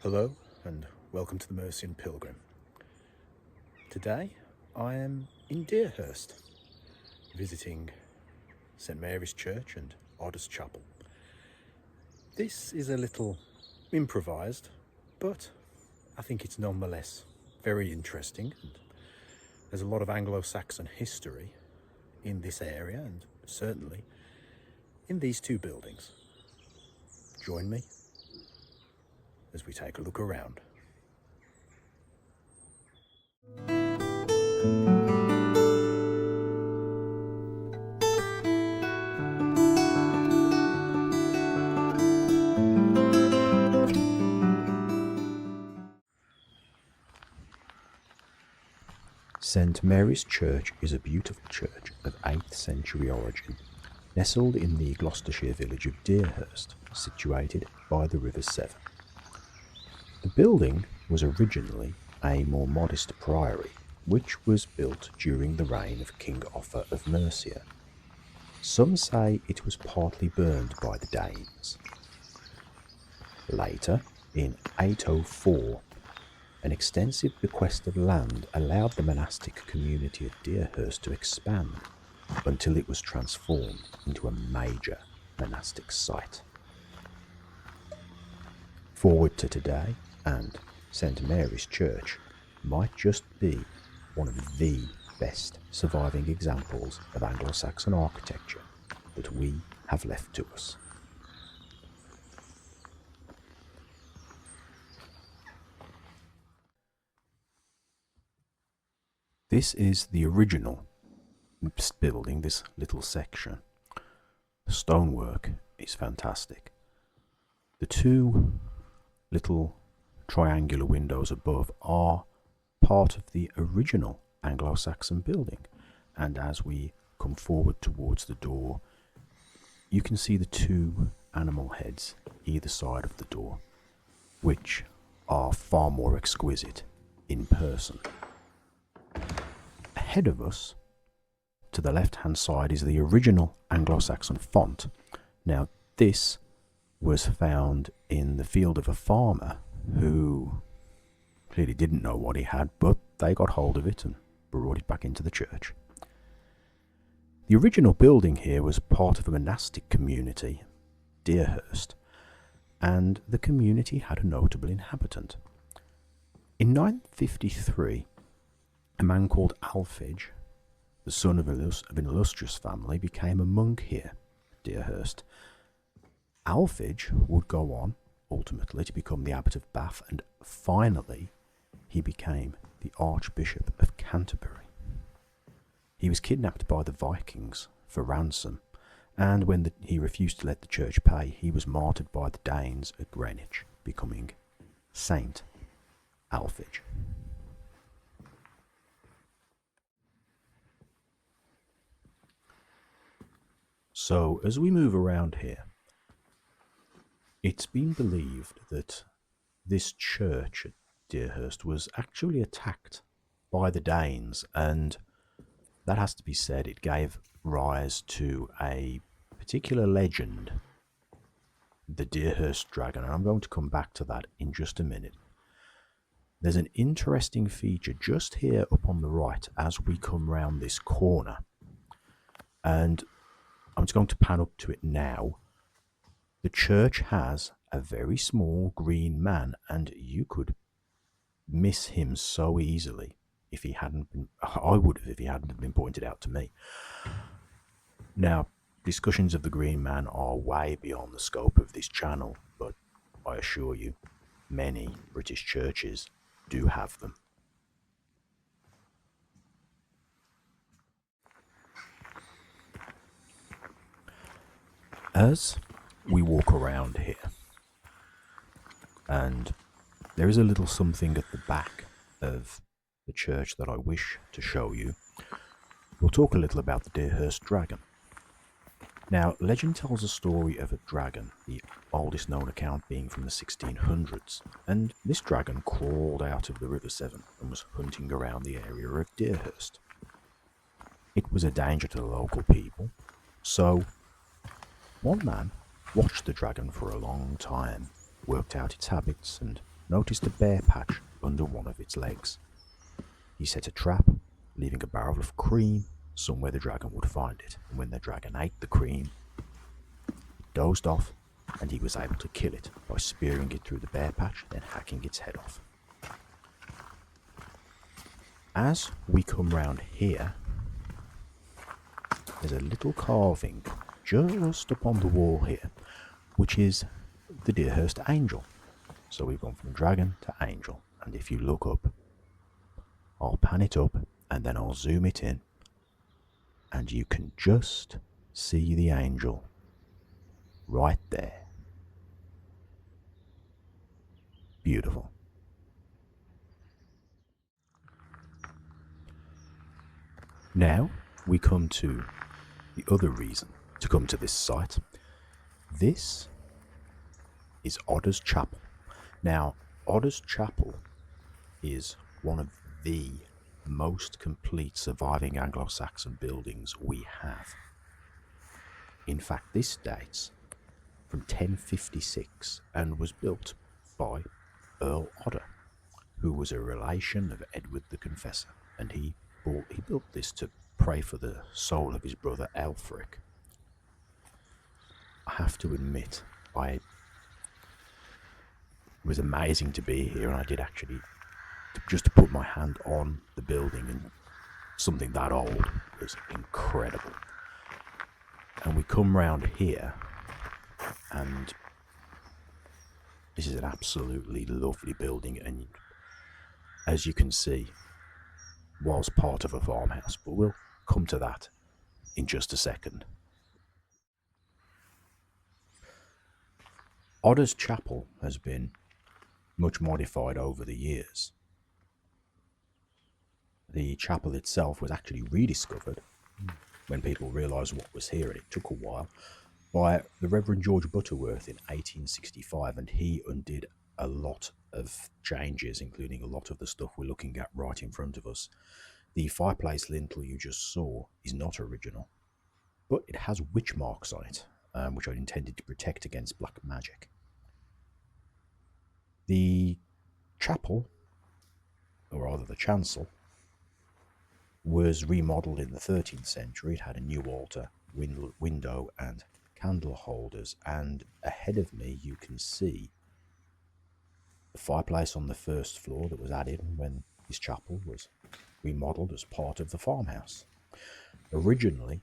Hello and welcome to the Mercian Pilgrim. Today I am in Deerhurst, visiting St Mary's Church and Oddas Chapel. This is a little improvised, but I think it's nonetheless very interesting. And there's a lot of Anglo-Saxon history in this area and certainly in these two buildings. Join me as we take a look around. St Mary's Church is a beautiful church of 8th century origin, nestled in the Gloucestershire village of Deerhurst, situated by the River Severn. The building was originally a more modest priory, which was built during the reign of King Offa of Mercia. Some say it was partly burned by the Danes. Later, in 804, an extensive bequest of land allowed the monastic community of Deerhurst to expand until it was transformed into a major monastic site. Forward to today, and St Mary's Church might just be one of the best surviving examples of Anglo-Saxon architecture that we have left to us. This is the original building, this little section. The stonework is fantastic. The two little triangular windows above are part of the original Anglo-Saxon building, and as we come forward towards the door, you can see the two animal heads either side of the door, which are far more exquisite in person. Ahead of us, to the left-hand side, is the original Anglo-Saxon font. Now, this was found in the field of a farmer who clearly didn't know what he had, but they got hold of it and brought it back into the church. The original building here was part of a monastic community, Deerhurst, and the community had a notable inhabitant. In 953, a man called Alfege, the son of an illustrious family, became a monk here, Deerhurst. Alfege would go on, ultimately, to become the Abbot of Bath, and finally, he became the Archbishop of Canterbury. He was kidnapped by the Vikings for ransom, and when he refused to let the church pay, he was martyred by the Danes at Greenwich, becoming Saint Alfege. So, as we move around here, it's been believed that this church at Deerhurst was actually attacked by the Danes, and that has to be said, it gave rise to a particular legend, the Deerhurst Dragon, and I'm going to come back to that in just a minute. There's an interesting feature just here up on the right as we come round this corner, and I'm just going to pan up to it now. The church has a very small green man, and you could miss him so easily if he hadn't been. I would have if he hadn't been pointed out to me. Now, discussions of the green man are way beyond the scope of this channel, but I assure you, many British churches do have them. As we walk around here, and there is a little something at the back of the church that I wish to show you, we'll talk a little about the Deerhurst Dragon. Now, legend tells a story of a dragon, the oldest known account being from the 1600s, and this dragon crawled out of the River Severn and was hunting around the area of Deerhurst. It was a danger to the local people, so one man watched the dragon for a long time, worked out its habits, and noticed a bare patch under one of its legs. He set a trap, leaving a barrel of cream somewhere the dragon would find it, and when the dragon ate the cream, it dozed off, and he was able to kill it by spearing it through the bare patch, then hacking its head off. As we come round here, there's a little carving just upon the wall here, which is the Deerhurst angel. So we've gone from dragon to angel, and if you look up, I'll pan it up and then I'll zoom it in, and you can just see the angel right there. Beautiful. Now we come to the other reason to come to this site. This is Oddas Chapel. Now, Oddas Chapel is one of the most complete surviving Anglo-Saxon buildings we have. In fact, this dates from 1056 and was built by Earl Odda, who was a relation of Edward the Confessor, and he built this to pray for the soul of his brother Elfric. I have to admit, it was amazing to be here, and I did actually, just to put my hand on the building, and something that old was incredible. And we come round here, and this is an absolutely lovely building, and as you can see, was part of a farmhouse, but we'll come to that in just a second. Oddas Chapel has been much modified over the years. The chapel itself was actually rediscovered when people realised what was here, and it took a while, by the Reverend George Butterworth in 1865, and he undid a lot of changes, including a lot of the stuff we're looking at right in front of us. The fireplace lintel you just saw is not original, but it has witch marks on it, which are intended to protect against black magic. The chapel, or rather the chancel, was remodelled in the 13th century. It had a new altar, window and candle holders, and ahead of me you can see the fireplace on the first floor that was added when this chapel was remodelled as part of the farmhouse. Originally,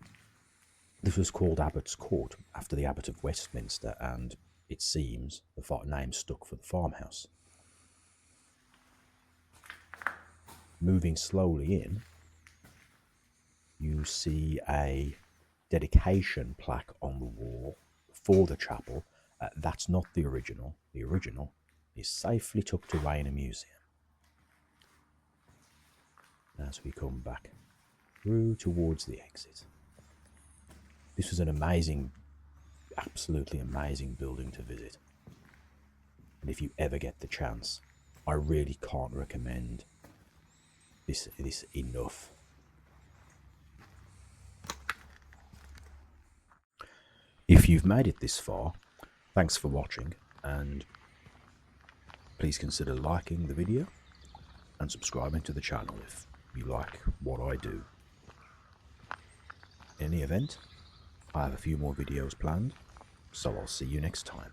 this was called Abbot's Court, after the Abbot of Westminster, and it seems the name stuck for the farmhouse. Moving slowly in, you see a dedication plaque on the wall for the chapel. That's not the original. The original is safely tucked away in a museum. As we come back through towards the exit. This was an amazing, absolutely amazing building to visit. And if you ever get the chance, I really can't recommend this enough. If you've made it this far, thanks for watching, and please consider liking the video and subscribing to the channel if you like what I do. In any event, I have a few more videos planned, so I'll see you next time.